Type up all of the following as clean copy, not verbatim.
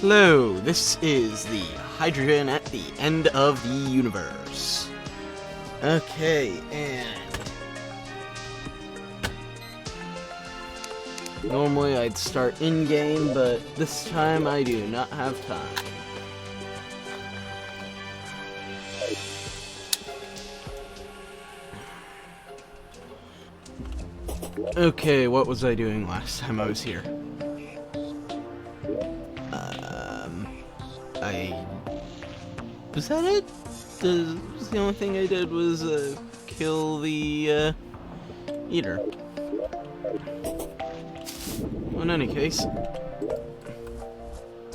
Hello, this is the hydrogen at the end of the universe. Okay, and normally I'd start in-game, but this time I do not have time. Okay, what was I doing last time I was here? Was that it? The only thing I did was kill the eater. Well, in any case,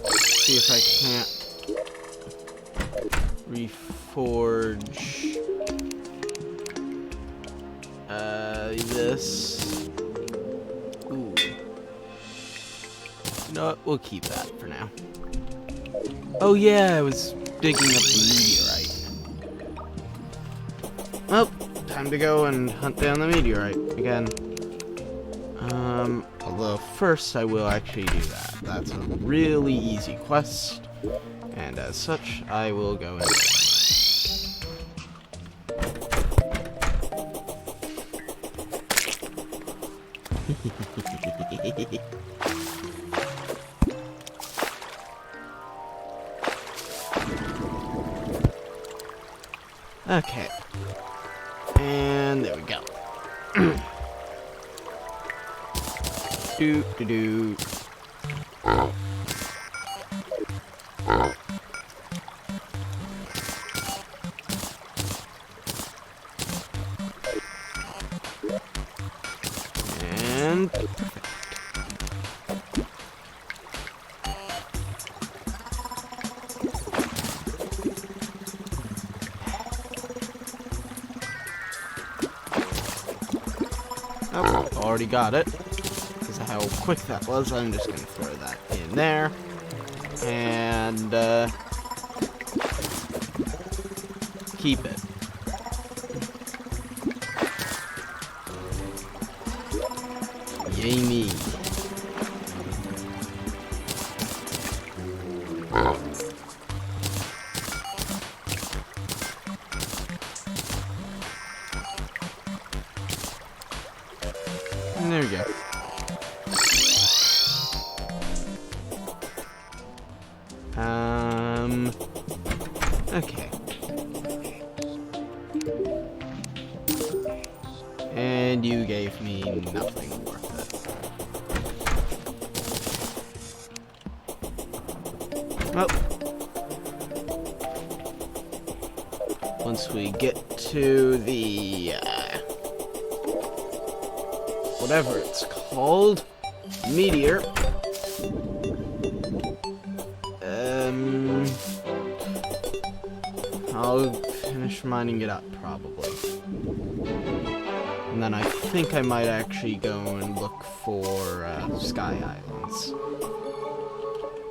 see if I can't reforge this. Ooh. You know what? We'll keep that for now. Oh yeah, I was digging up the meteorite. Well, time to go and hunt down the meteorite again. Although first I will actually do that. That's a really easy quest, and as such, I will go and okay. And there we go. Do. And oh, already got it. Because of how quick that was, I'm just going to throw that in there. And keep it. Yay me. And there we go. Okay. And you gave me nothing worth it. Well, once we get to the, whatever it's called, meteor, I'll finish mining it up, probably. And then I think I might actually go and look for Sky Islands.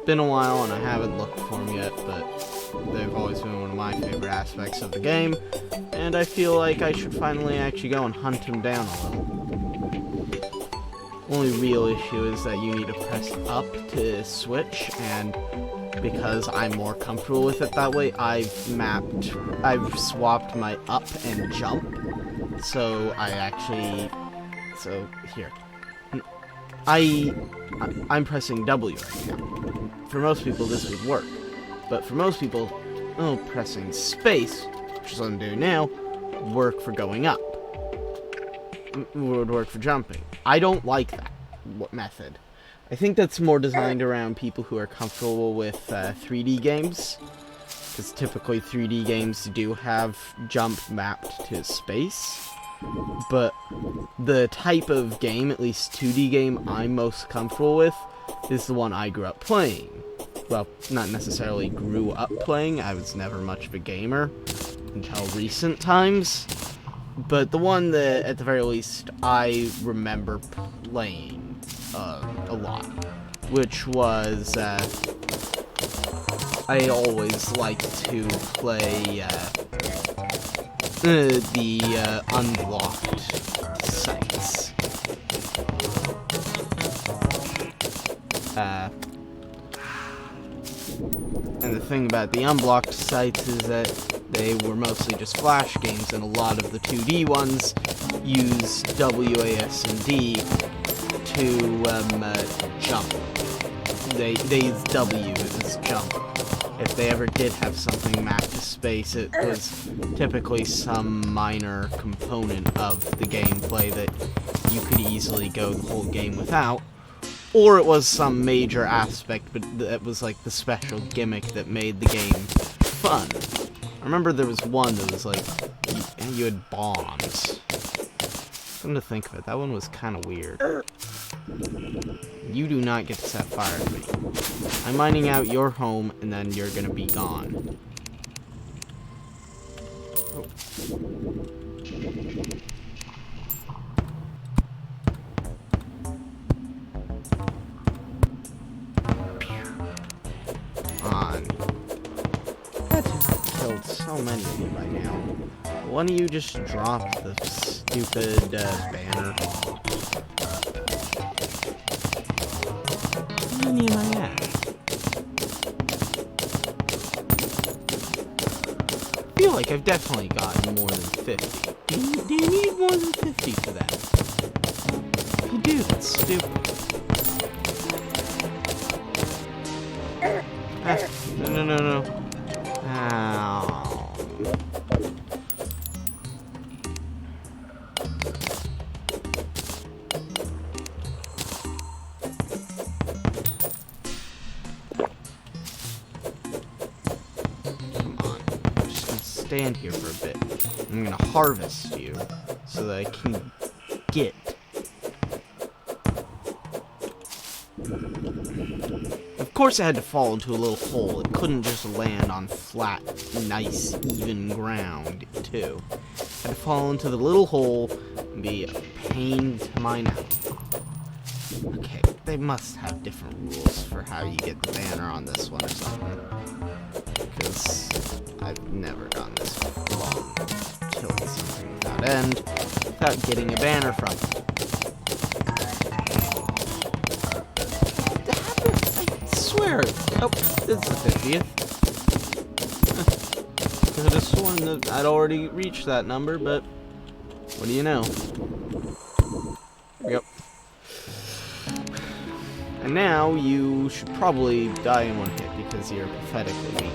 Been a while and I haven't looked for them yet, but they've always been one of my favorite aspects of the game, and I feel like I should finally actually go and hunt them down a little. Only real issue is that you need to press up to switch, and because I'm more comfortable with it that way, I've swapped my up and jump. So here. I'm pressing W right now. For most people this would work. But for most people, pressing space, which is what I'm doing now, work for going up. Would work for jumping. I don't like that method. I think that's more designed around people who are comfortable with 3D games. Because typically 3D games do have jump mapped to space. But the type of game, at least 2D game, I'm most comfortable with is the one I grew up playing. Well, not necessarily grew up playing, I was never much of a gamer until recent times. But the one that, at the very least, I remember playing a lot, which was, I always liked to play the unlocked sites. And the thing about the unblocked sites is that they were mostly just Flash games, and a lot of the 2D ones use WASD to jump. They use W as jump. If they ever did have something mapped to space, it was typically some minor component of the gameplay that you could easily go the whole game without. Or it was some major aspect, but that was like the special gimmick that made the game fun. I remember there was one that was like, you had bombs. Come to think of it, that one was kind of weird. You do not get to set fire to me. I'm mining out your home, and then you're gonna be gone. Oh. Killed so many of you by now. Why don't you just drop the stupid banner? How many am I at? I feel like I've definitely gotten more than 50. Do you need more than 50 for that? If you do, that's stupid. No. Ow. Come on. I'm just gonna stand here for a bit. I'm gonna harvest you so that I can get. Of course it had to fall into a little hole. It couldn't just land on flat, nice, even ground, too. It had to fall into the little hole and be a pain to mine out. Okay, they must have different rules for how you get the banner on this one or something. Because I've never gone this long killing something without end, without getting a banner from it. Oh, it's the 50th. I could have sworn that I'd already reached that number, but what do you know? Yep. And now you should probably die in one hit because you're pathetically weak.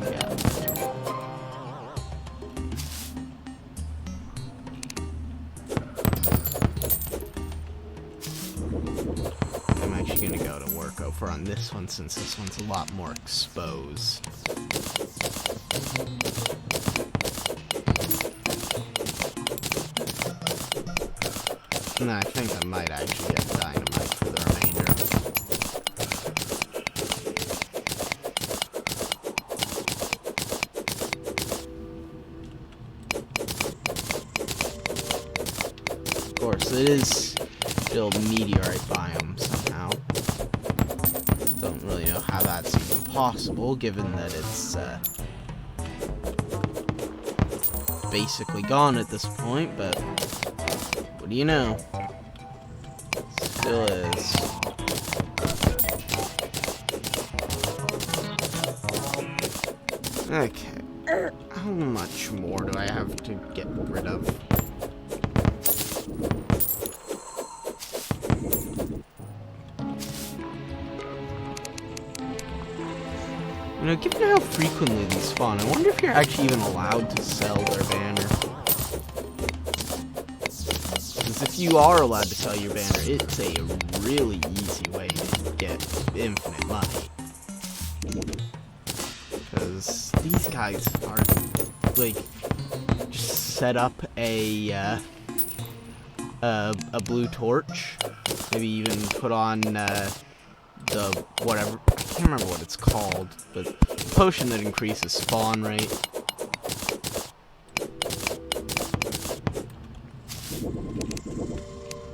Yeah. I'm actually gonna go to work over on this one since this one's a lot more exposed. And I think I might actually get dynamite for the remainder. Of course, it is still meteorite biome somehow. Don't really know how that's even possible, given that it's basically gone at this point, but what do you know? Still is. Okay. How much more do I have to get rid of? You know, given how frequently these spawn, I wonder if you're actually even allowed to sell their banner. Because if you are allowed to sell your banner, it's a really easy way to get infinite money. Because these guys are, like, just set up a blue torch. Maybe even put on, the whatever, I can't remember what it's called, but the potion that increases spawn rate.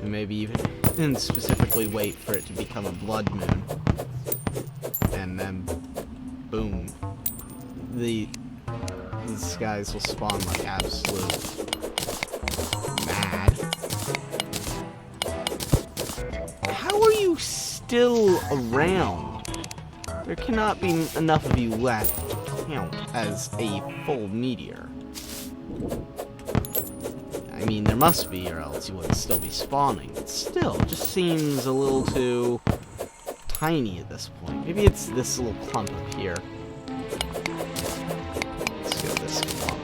And maybe even specifically wait for it to become a blood moon. And then, boom. These guys will spawn like absolute mad. How are you still around? there cannot be enough of you left to count as a full meteor. I mean, there must be, or else you wouldn't still be spawning. But still, it just seems a little too tiny at this point. Maybe it's this little clump up here. Let's go this clump.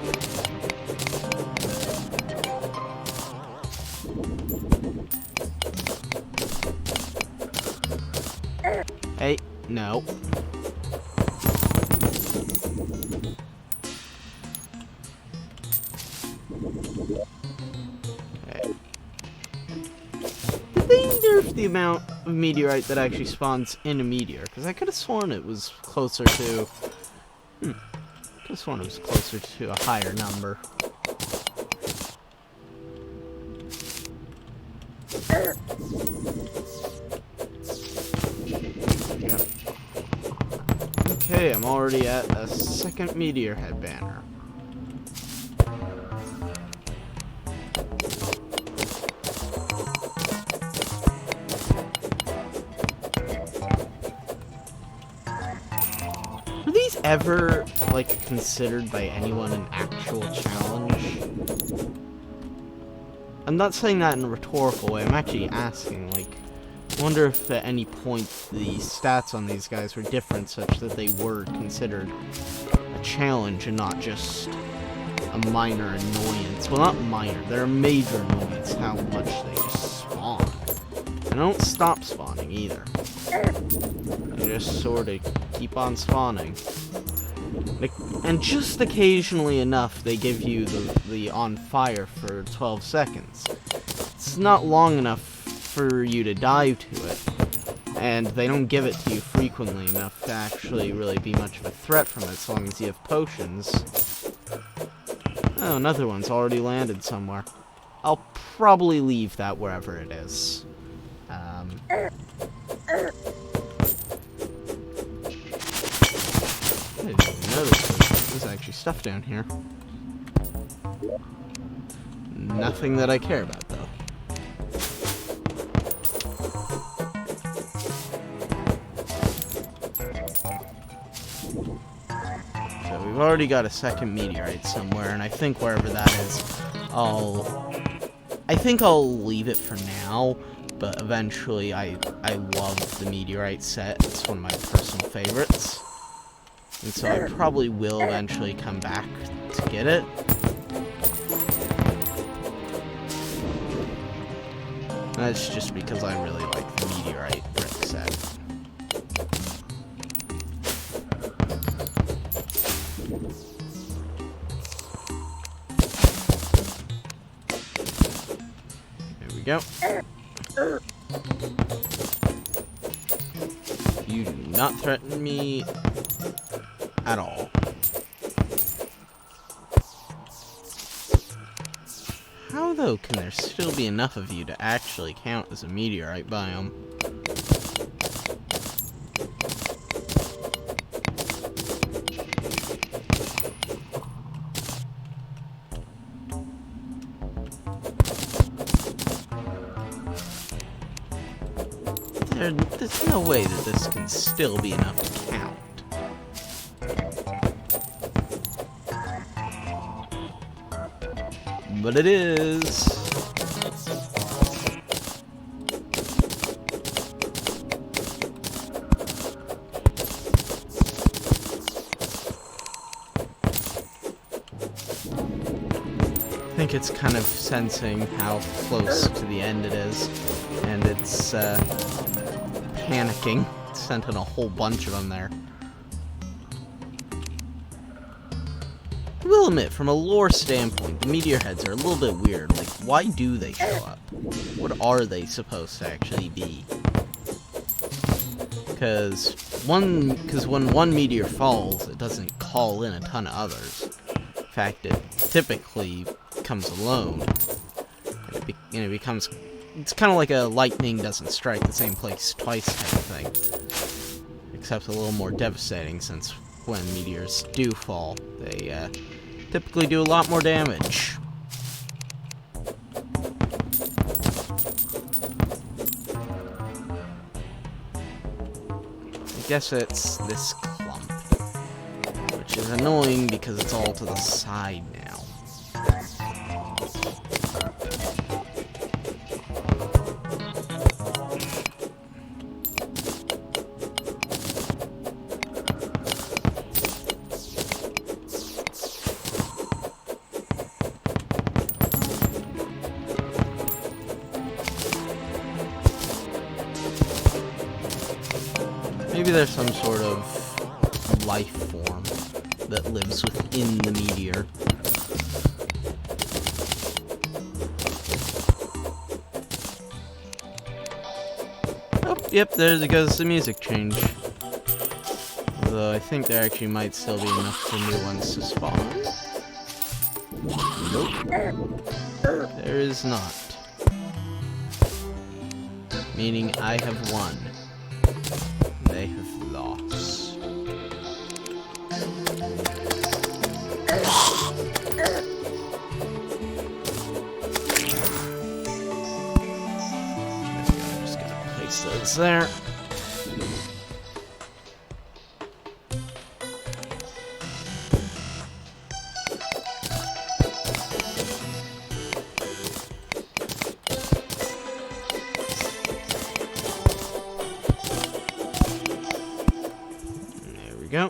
Hey, no. The amount of meteorite that actually spawns in a meteor, because I could have sworn it was closer to could have sworn it was closer to a higher number. Yeah. Okay, I'm already at a second meteor head banner. Ever, like, considered by anyone an actual challenge? I'm not saying that in a rhetorical way, I'm actually asking, like, I wonder if at any point the stats on these guys were different such that they were considered a challenge and not just a minor annoyance. Well, not minor, they're a major annoyance how much they just spawn. And don't stop spawning either. They just sort of keep on spawning. And just occasionally enough, they give you the on fire for 12 seconds. It's not long enough for you to dive to it, and they don't give it to you frequently enough to actually really be much of a threat from it, as long as you have potions. Oh, another one's already landed somewhere. I'll probably leave that wherever it is. I didn't even notice there's actually stuff down here. Nothing that I care about, though. So we've already got a second meteorite somewhere, and I think wherever that is, I think I'll leave it for now, but eventually I love the meteorite set. It's one of my personal favorites. And so I probably will eventually come back to get it. That's just because I really like the meteorite brick set. There we go. You do not threaten me at all. How, though, can there still be enough of you to actually count as a meteorite biome? There's no way that this can still be enough to count. But it is. I think it's kind of sensing how close to the end it is, and it's panicking, sent in a whole bunch of them there. I will admit, from a lore standpoint, the meteor heads are a little bit weird. Like, why do they show up? What are they supposed to actually be? Because when one meteor falls, it doesn't call in a ton of others. In fact, it typically comes alone. And it becomes... It's kind of like a lightning doesn't strike the same place twice type of thing. Except a little more devastating, since when meteors do fall, they typically do a lot more damage. guess it's this clump. Which is annoying because it's all to the side now. Maybe there's some sort of life form that lives within the meteor. Oh, yep, there goes the music change. Although I think there actually might still be enough for new ones to spawn. Nope. There is not. Meaning I have won. They have lost. I'm just gonna place those there. Go.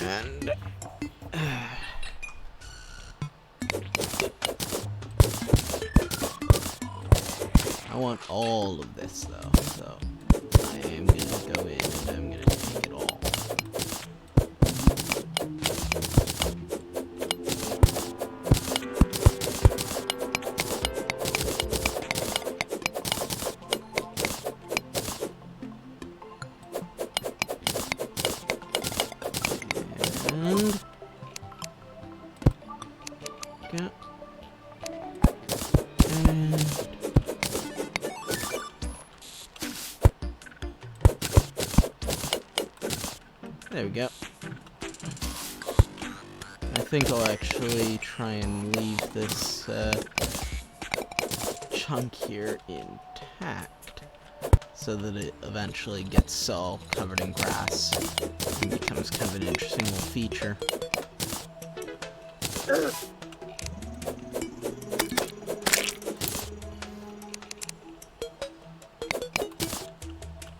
And I want all of this though, so I am gonna go in and I'm gonna take it all. There we go. I think I'll actually try and leave this chunk here intact so that it eventually gets all covered in grass and becomes kind of an interesting little feature.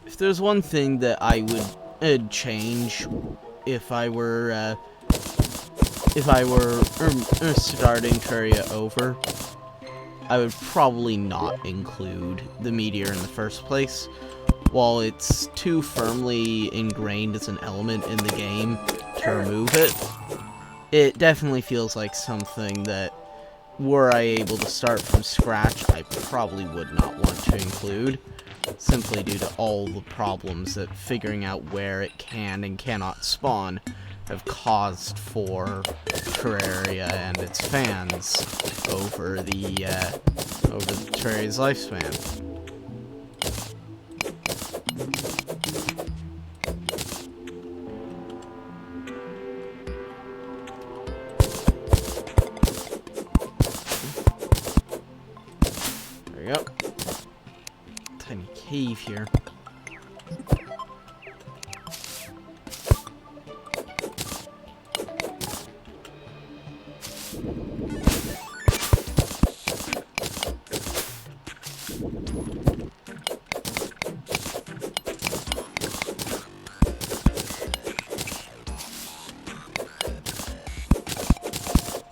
If there's one thing that I would change if I were starting Terraria over, I would probably not include the meteor in the first place. While it's too firmly ingrained as an element in the game to remove it, it definitely feels like something that, were I able to start from scratch, I probably would not want to include, simply due to all the problems that figuring out where it can and cannot spawn have caused for Terraria and its fans over Terraria's lifespan. There we go. Tiny cave here.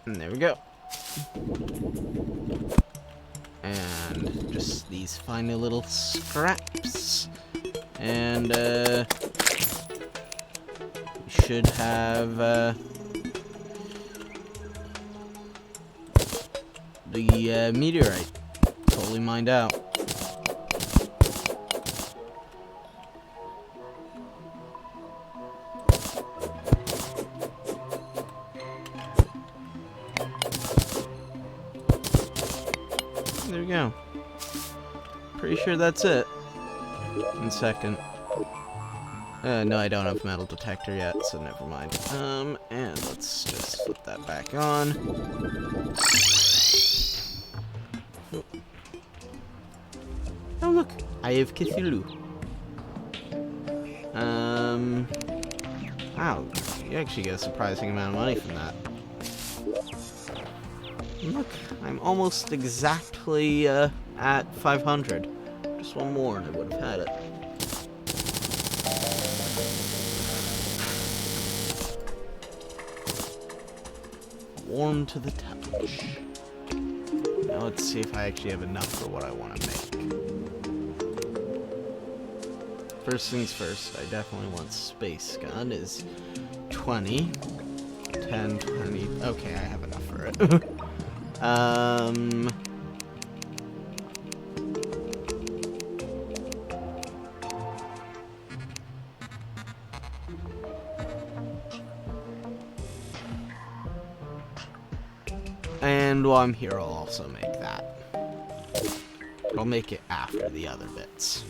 And there we go. And just these final little scraps. And we should have the meteorite totally mined out. There we go. Pretty sure that's it. 1 second. No, I don't have metal detector yet, so never mind. And let's just flip that back on. Oh look, I have Cthulhu. Wow, you actually get a surprising amount of money from that. Look, I'm almost exactly at 500. Just one more and I would have had it. Warm to the touch. Now let's see if I actually have enough for what I want to make. First things first, I definitely want space gun is 20. 10, 20. Okay, I have enough for it. And while I'm here, I'll also make that. I'll make it after the other bits.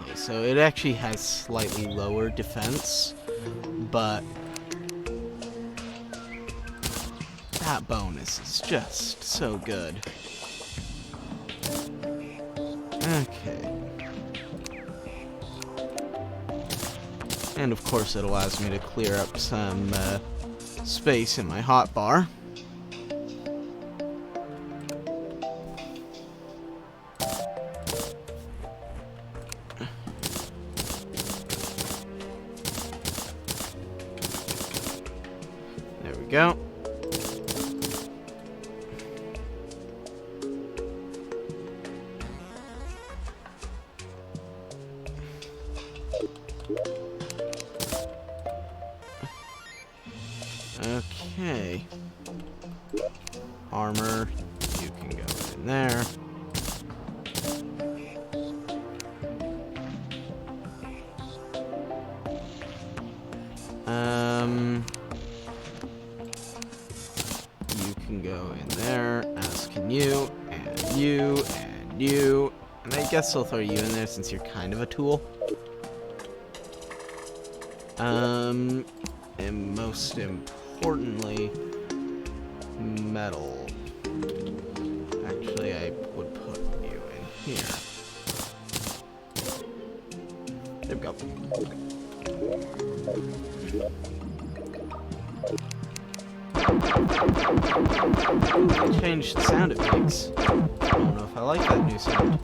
Okay, so it actually has slightly lower defense, but that bonus is just so good. Okay. And of course it allows me to clear up some space in my hotbar. There we go. Okay. Armor, you can go in there. You can go in there, as can you, and you, and you. And I guess I'll throw you in there since you're kind of a tool. And most importantly, metal. Actually, I would put you in here. There we go. Ooh, changed the sound it makes. I don't know if I like that new sound.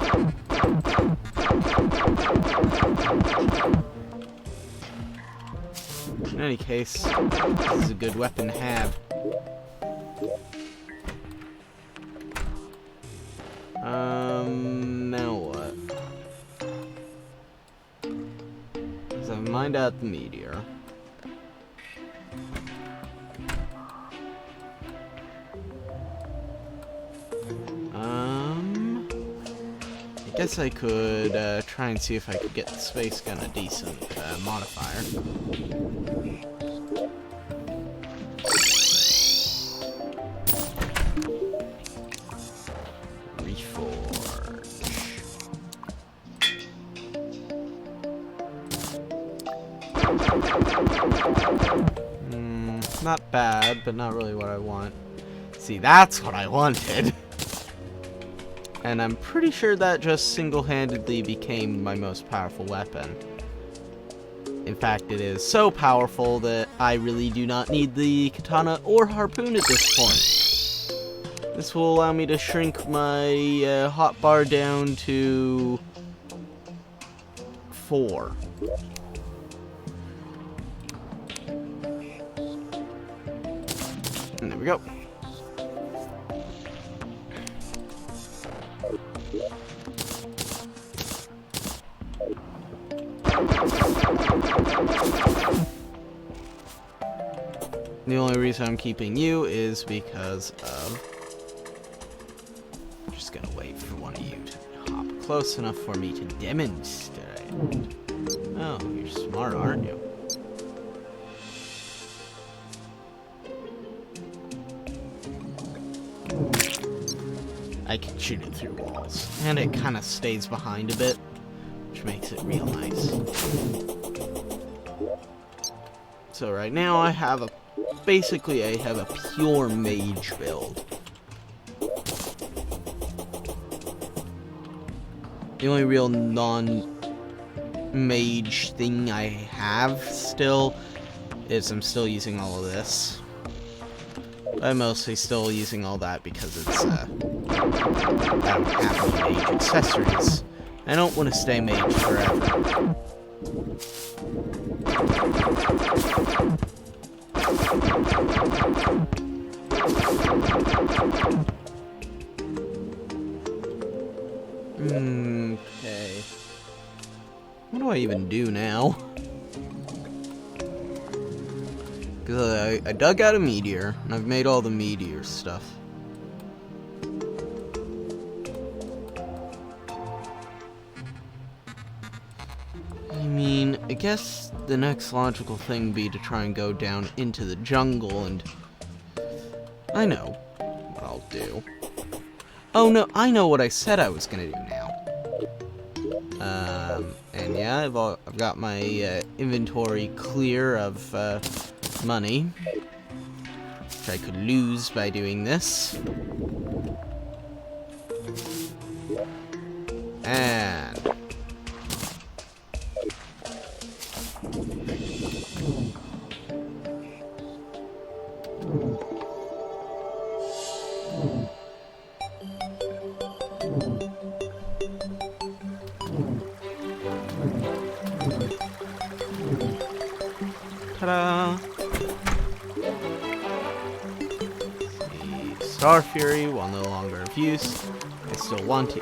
In any case, this is a good weapon to have. Now what? Because I've mined out the meteor. I guess I could try and see if I could get the space gun a decent modifier. Not bad, but not really what I want. See, that's what I wanted. And I'm pretty sure that just single-handedly became my most powerful weapon. In fact, it is so powerful that I really do not need the katana or harpoon at this point. This will allow me to shrink my hotbar down to 4. And there we go. The only reason I'm keeping you is because of... I'm just gonna wait for one of you to hop close enough for me to demonstrate. Oh, you're smart, aren't you? I can shoot it through walls. And it kind of stays behind a bit, which makes it real nice. So right now I have basically I have a pure mage build. The only real non-mage thing I have still is I'm still using all of this. I'm mostly still using all that because it's, I don't have any mage accessories. I don't want to stay mage forever. Okay. What do I even do now? Because I dug out a meteor, and I've made all the meteor stuff. I mean, I guess the next logical thing would be to try and go down into the jungle, and I know what I'll do. Oh no, I know what I said I was gonna do now. And yeah, I've got my inventory clear of money, which I could lose by doing this. And ta-da! The Star Fury, while no longer of use, I still want to.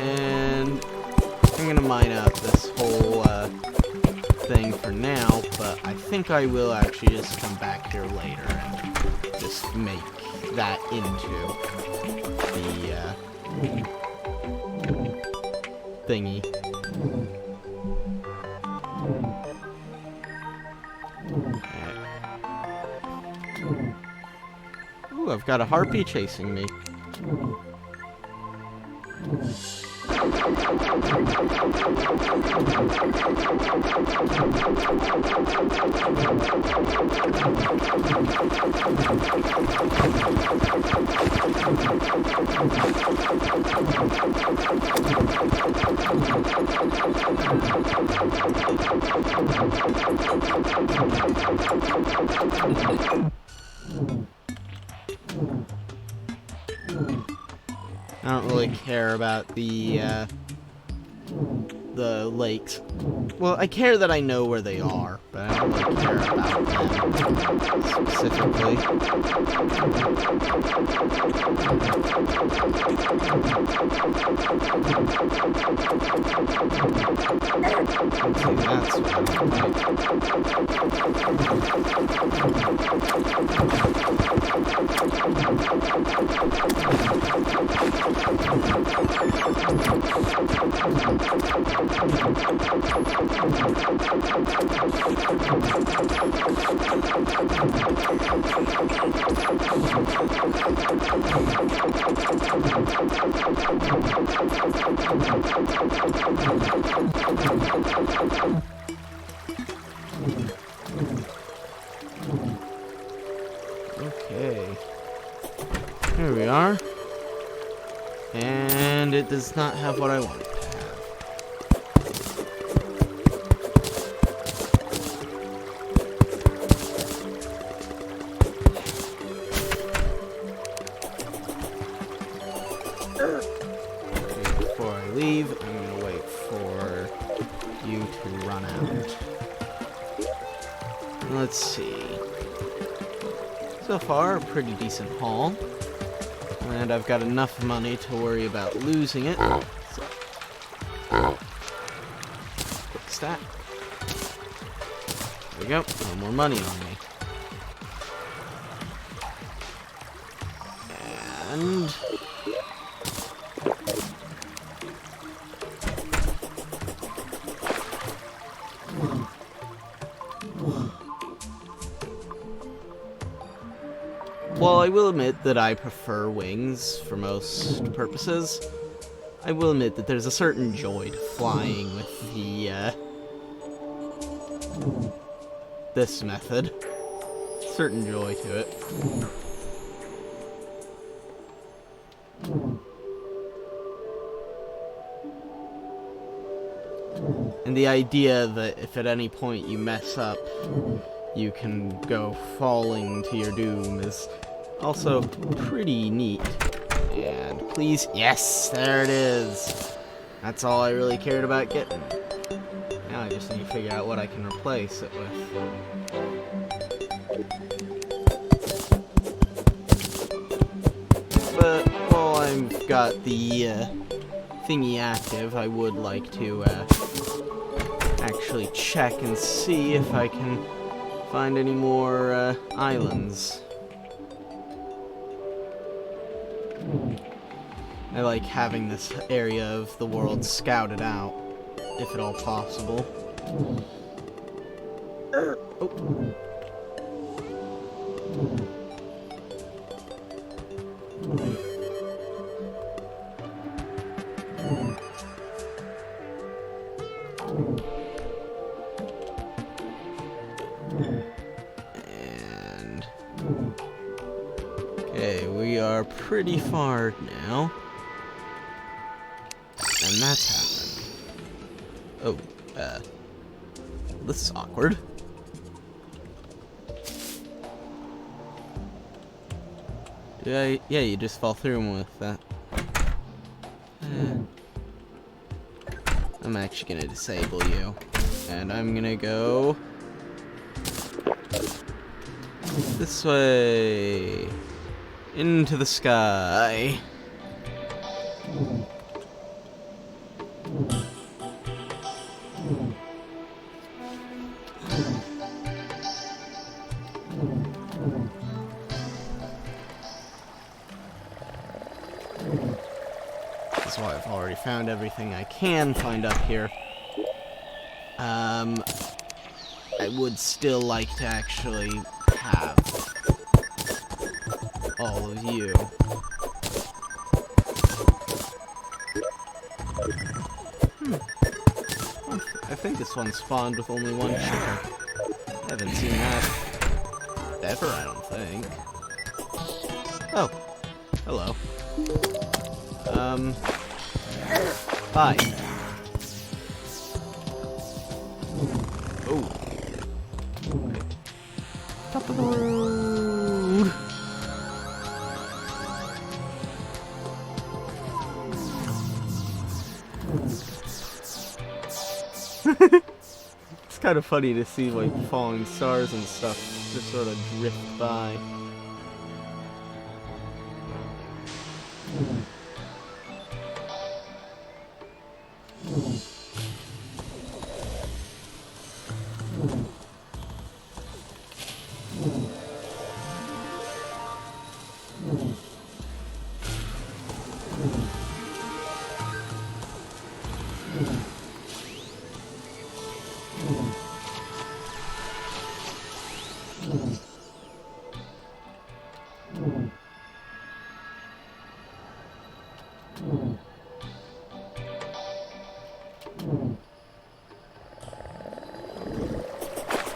And I'm gonna mine out this whole thing for now, but I think I will actually just come back here later and just make that into the thingy. Ooh, I've got a harpy chasing me. I don't really care about the lakes. Well, I care that I know where they are, but I don't really care about them specifically. See, that's what I don't Okay. Here we are. And it does not have what I want it to have. Before I leave, I'm going to wait for you to run out. Let's see. So far, a pretty decent haul. And I've got enough money to worry about losing it. So, quick stat. There we go. No more money on me. And while I I will admit that I prefer wings for most purposes, I will admit that there's a certain joy to flying with the, this method. Certain joy to it. And the idea that if at any point you mess up, you can go falling to your doom is also pretty neat. And please, yes, there it is. That's all I really cared about getting. Now I just need to figure out what I can replace it with. But while I've got the thingy active, I would like to actually check and see if I can find any more islands. I like having this area of the world scouted out, if at all possible. Oh. And okay, we are pretty far now. And that's happened. Oh, this is awkward. Yeah, you just fall through with that. I'm actually gonna disable you. And I'm gonna go this way into the sky. This is why I've already found everything I can find up here. I would still like to actually have all of you. I think this one spawned with only one chicken. I haven't seen that ever, I don't think. Oh, hello. Hi. Oh. Top of the road. It's kind of funny to see like falling stars and stuff just sort of drift by.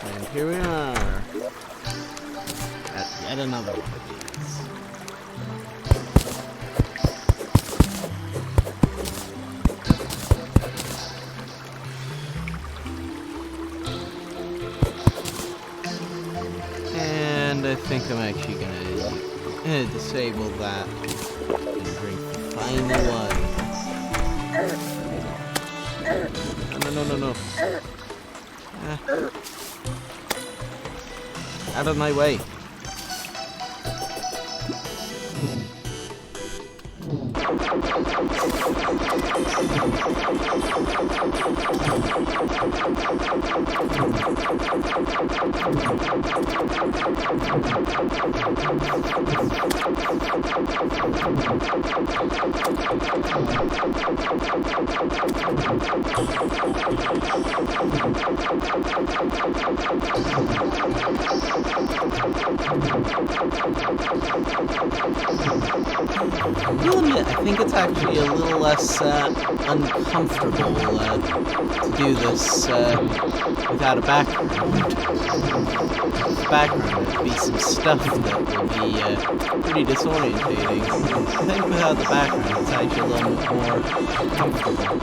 And here we are at yet another one of these. And I think I'm actually gonna disable that and drink the final one. No. Out of my way. I'll admit, I think it's actually a little less uncomfortable to do this without a background. There'd be some stuff that will be pretty disorientating. I think without the background, it's actually a little bit more comfortable.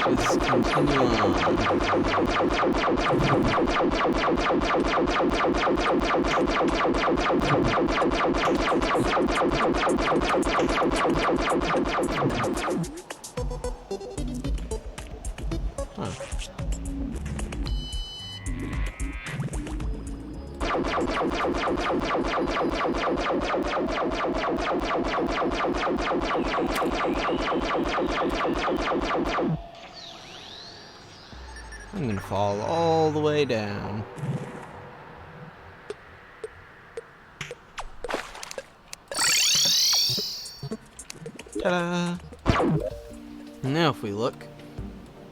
Let's just continue on. I'm gonna fall all the way down. Ta-da! Now if we look,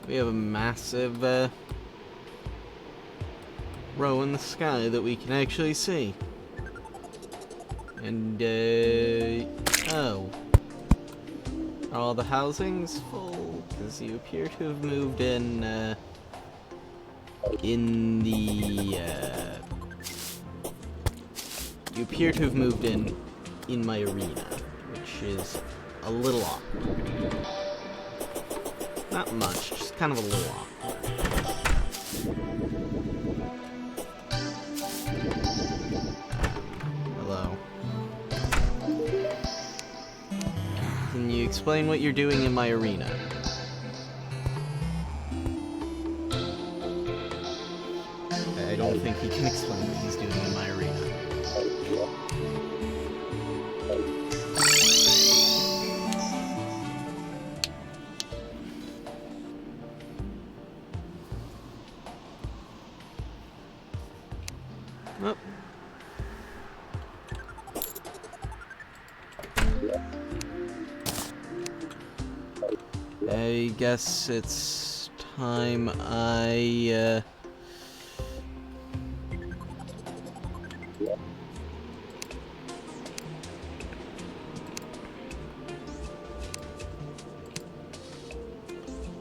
we have a massive row in the sky that we can actually see. And oh. Are all the housings full? Because you appear to have moved in the you appear to have moved in my arena, which is a little awkward. Not much, just kind of a little awkward. Hello. Can you explain what you're doing in my arena? I don't think he can explain what he's doing in my arena. Oh. I guess it's time I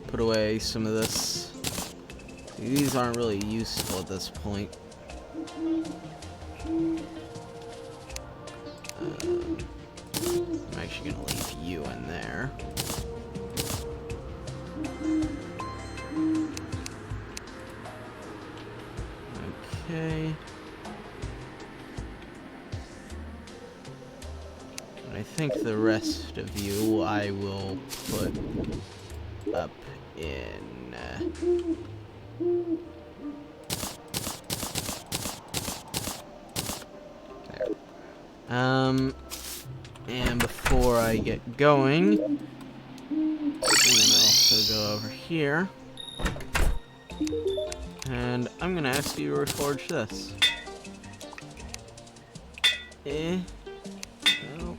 put away some of this. These aren't really useful at this point. I'm actually gonna leave you in there. Okay. And I think the rest of you I will put up in there. And before I get going, I'm gonna also go over here. And I'm gonna ask you to reforge this. No.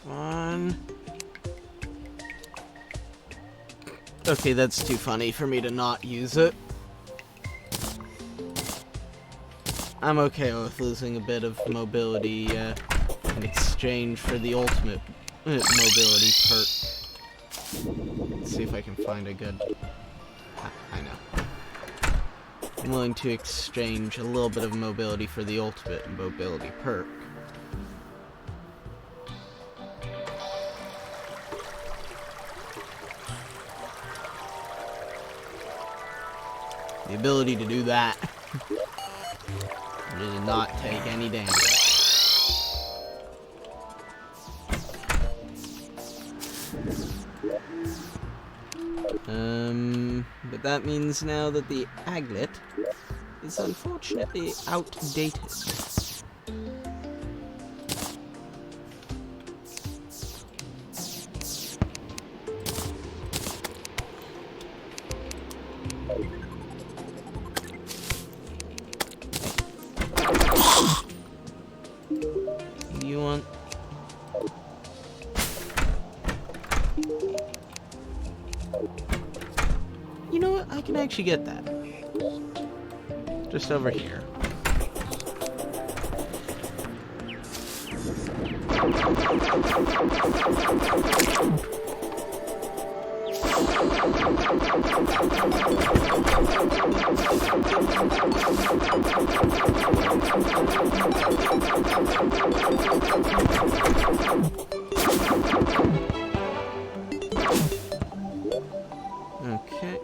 Fun. Okay, that's too funny for me to not use it. I'm okay with losing a bit of mobility in exchange for the ultimate mobility perk. Let's see if I can find a good... I know. I'm willing to exchange a little bit of mobility for the ultimate mobility perk. the ability to do that. It did not take any damage. But that means now that the aglet is unfortunately outdated. You want... You know what? I can actually get that. Just over here. Okay.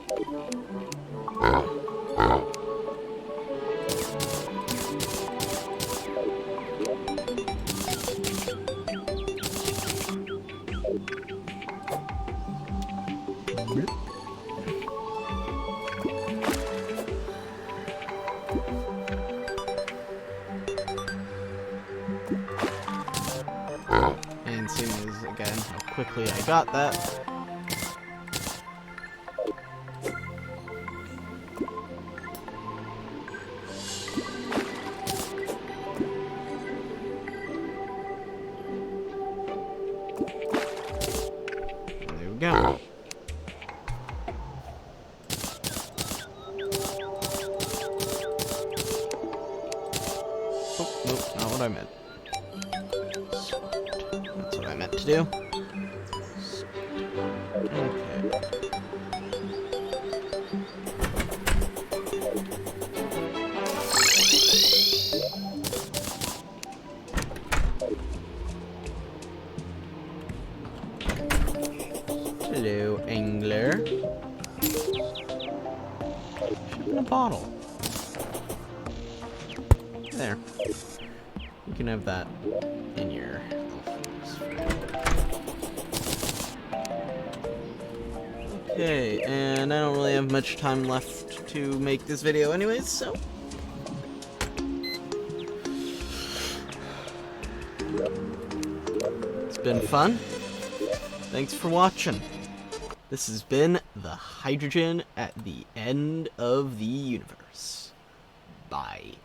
And seeing as, again, how quickly I got that. There we go. Oh, nope, not what I meant. That's what I meant to do. Okay. Hello, angler. Ship in a bottle. There. You can have that in your... Okay, and I don't really have much time left to make this video anyways, so... It's been fun. Thanks for watching. This has been the hydrogen at the end of the universe. Bye.